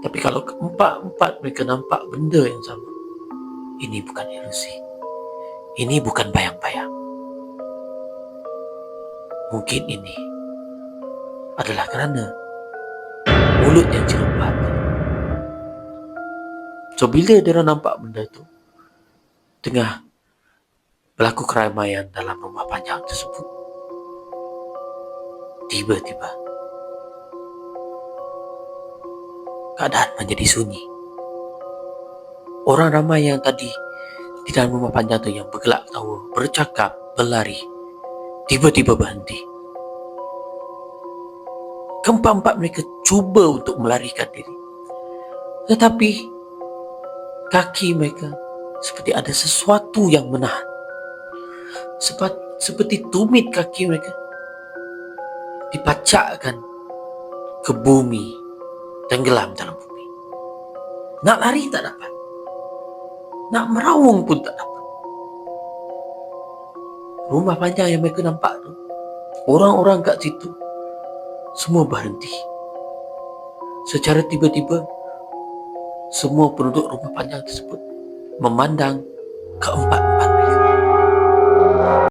Tapi kalau keempat-empat mereka nampak benda yang sama, ini bukan ilusi. Ini bukan bayang-bayang. Mungkin ini adalah kerana mulut yang cermat. So, bila dia nampak benda tu, tengah berlaku keramaian dalam rumah panjang tersebut, tiba-tiba keadaan menjadi sunyi. Orang ramai yang tadi di dalam rumah panjang tu yang bergelak tawa, bercakap, berlari, tiba-tiba berhenti. Keempat-empat mereka cuba untuk melarikan diri, tetapi kaki mereka seperti ada sesuatu yang menahan. Seperti tumit kaki mereka dipacakkan ke bumi, tenggelam dalam bumi. Nak lari tak dapat, nak meraung pun tak dapat. Rumah panjang yang mereka nampak tu, orang-orang kat situ semua berhenti. Secara tiba-tiba, semua penduduk rumah panjang tersebut memandang keempat